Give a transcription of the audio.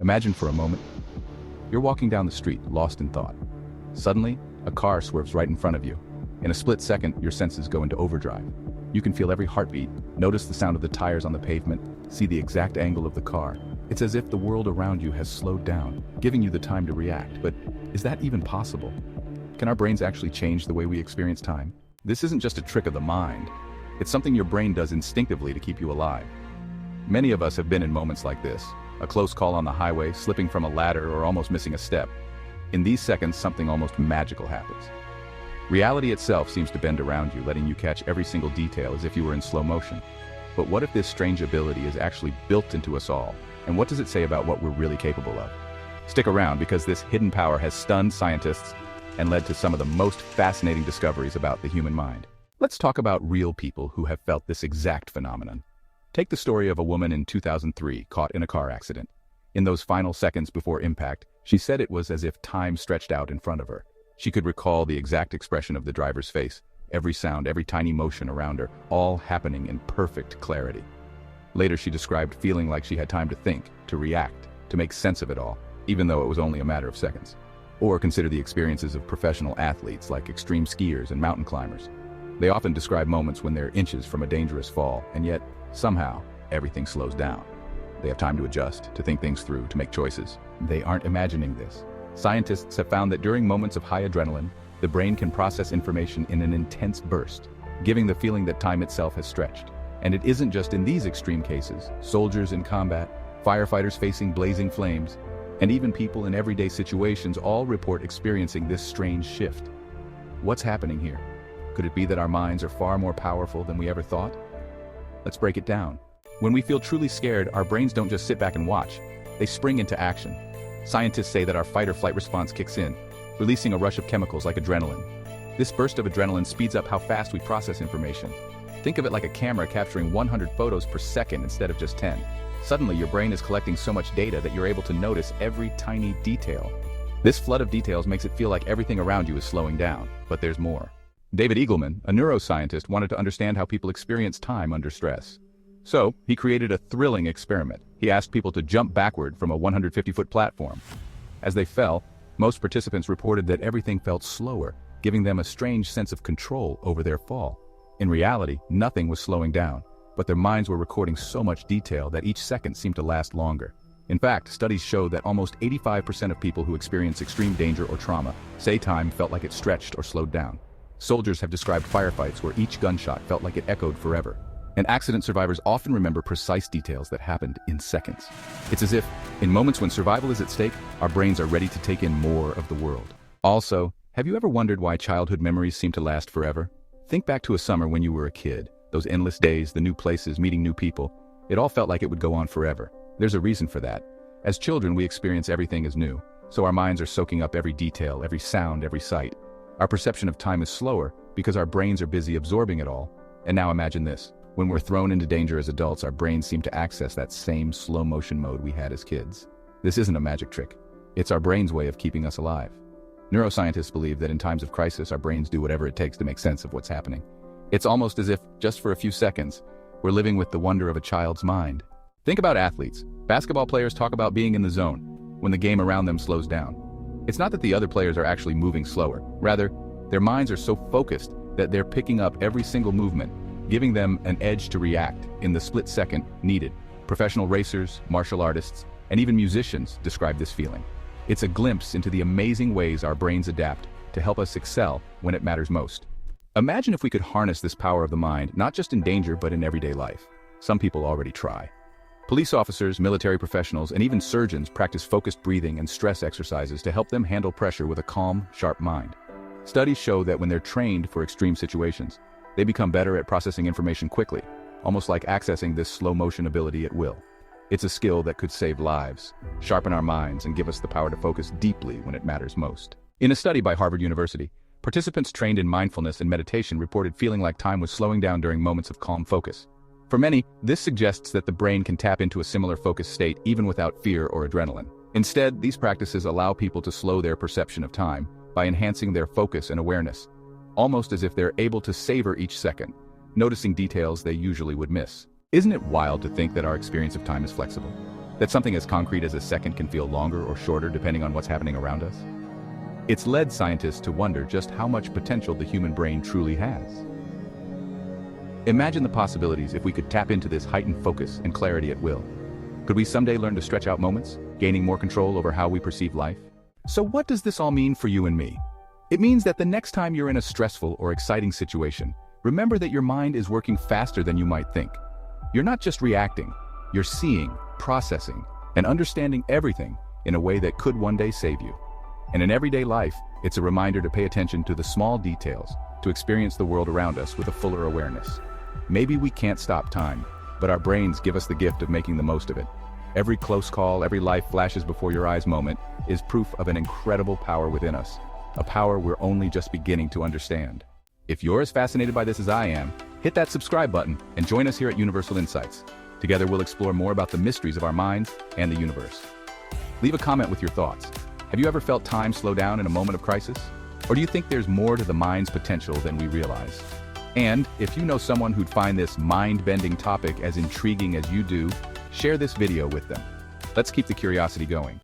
Imagine for a moment, you're walking down the street, lost in thought. Suddenly, a car swerves right in front of you. In a split second, your senses go into overdrive. You can feel every heartbeat, notice the sound of the tires on the pavement, see the exact angle of the car. It's as if the world around you has slowed down, giving you the time to react. But is that even possible? Can our brains actually change the way we experience time? This isn't just a trick of the mind. It's something your brain does instinctively to keep you alive. Many of us have been in moments like this. A close call on the highway, slipping from a ladder, or almost missing a step. In these seconds, something almost magical happens. Reality itself seems to bend around you, letting you catch every single detail as if you were in slow motion. But what if this strange ability is actually built into us all? And what does it say about what we're really capable of? Stick around, because this hidden power has stunned scientists and led to some of the most fascinating discoveries about the human mind. Let's talk about real people who have felt this exact phenomenon. Take the story of a woman in 2003 caught in a car accident. In those final seconds before impact, she said it was as if time stretched out in front of her. She could recall the exact expression of the driver's face, every sound, every tiny motion around her, all happening in perfect clarity. Later, she described feeling like she had time to think, to react, to make sense of it all, even though it was only a matter of seconds. Or consider the experiences of professional athletes like extreme skiers and mountain climbers. They often describe moments when they're inches from a dangerous fall, and yet, somehow, everything slows down. They have time to adjust, to think things through, to make choices. They aren't imagining this. Scientists have found that during moments of high adrenaline, the brain can process information in an intense burst, giving the feeling that time itself has stretched. And it isn't just in these extreme cases. Soldiers in combat, firefighters facing blazing flames, and even people in everyday situations all report experiencing this strange shift. What's happening here? Could it be that our minds are far more powerful than we ever thought? Let's break it down. When we feel truly scared, our brains don't just sit back and watch. They spring into action. Scientists say that our fight or flight response kicks in, releasing a rush of chemicals like adrenaline. This burst of adrenaline speeds up how fast we process information. Think of it like a camera capturing 100 photos per second instead of just 10. Suddenly, your brain is collecting so much data that you're able to notice every tiny detail. This flood of details makes it feel like everything around you is slowing down, but there's more. David Eagleman, a neuroscientist, wanted to understand how people experience time under stress. So, he created a thrilling experiment. He asked people to jump backward from a 150-foot platform. As they fell, most participants reported that everything felt slower, giving them a strange sense of control over their fall. In reality, nothing was slowing down, but their minds were recording so much detail that each second seemed to last longer. In fact, studies show that almost 85% of people who experience extreme danger or trauma say time felt like it stretched or slowed down. Soldiers have described firefights where each gunshot felt like it echoed forever. And accident survivors often remember precise details that happened in seconds. It's as if, in moments when survival is at stake, our brains are ready to take in more of the world. Also, have you ever wondered why childhood memories seem to last forever? Think back to a summer when you were a kid. Those endless days, the new places, meeting new people. It all felt like it would go on forever. There's a reason for that. As children, we experience everything as new, so our minds are soaking up every detail, every sound, every sight. Our perception of time is slower because our brains are busy absorbing it all. And now imagine this. When we're thrown into danger as adults, our brains seem to access that same slow motion mode we had as kids. This isn't a magic trick. It's our brain's way of keeping us alive. Neuroscientists believe that in times of crisis, our brains do whatever it takes to make sense of what's happening. It's almost as if, just for a few seconds, we're living with the wonder of a child's mind. Think about athletes. Basketball players talk about being in the zone, when the game around them slows down. It's not that the other players are actually moving slower. Rather, their minds are so focused that they're picking up every single movement, giving them an edge to react in the split second needed. Professional racers, martial artists, and even musicians describe this feeling. It's a glimpse into the amazing ways our brains adapt to help us excel when it matters most. Imagine if we could harness this power of the mind, not just in danger, but in everyday life. Some people already try. Police officers, military professionals, and even surgeons practice focused breathing and stress exercises to help them handle pressure with a calm, sharp mind. Studies show that when they're trained for extreme situations, they become better at processing information quickly, almost like accessing this slow motion ability at will. It's a skill that could save lives, sharpen our minds, and give us the power to focus deeply when it matters most. In a study by Harvard University, participants trained in mindfulness and meditation reported feeling like time was slowing down during moments of calm focus. For many, this suggests that the brain can tap into a similar focused state even without fear or adrenaline. Instead, these practices allow people to slow their perception of time by enhancing their focus and awareness, almost as if they're able to savor each second, noticing details they usually would miss. Isn't it wild to think that our experience of time is flexible? That something as concrete as a second can feel longer or shorter depending on what's happening around us? It's led scientists to wonder just how much potential the human brain truly has. Imagine the possibilities if we could tap into this heightened focus and clarity at will. Could we someday learn to stretch out moments, gaining more control over how we perceive life? So what does this all mean for you and me? It means that the next time you're in a stressful or exciting situation, remember that your mind is working faster than you might think. You're not just reacting, you're seeing, processing, and understanding everything in a way that could one day save you. And in everyday life, it's a reminder to pay attention to the small details, to experience the world around us with a fuller awareness. Maybe we can't stop time, but our brains give us the gift of making the most of it. Every close call, every life flashes before your eyes moment is proof of an incredible power within us, a power we're only just beginning to understand. If you're as fascinated by this as I am, hit that subscribe button and join us here at Universal Insights. Together we'll explore more about the mysteries of our minds and the universe. Leave a comment with your thoughts. Have you ever felt time slow down in a moment of crisis? Or do you think there's more to the mind's potential than we realize? And if you know someone who'd find this mind-bending topic as intriguing as you do, share this video with them. Let's keep the curiosity going.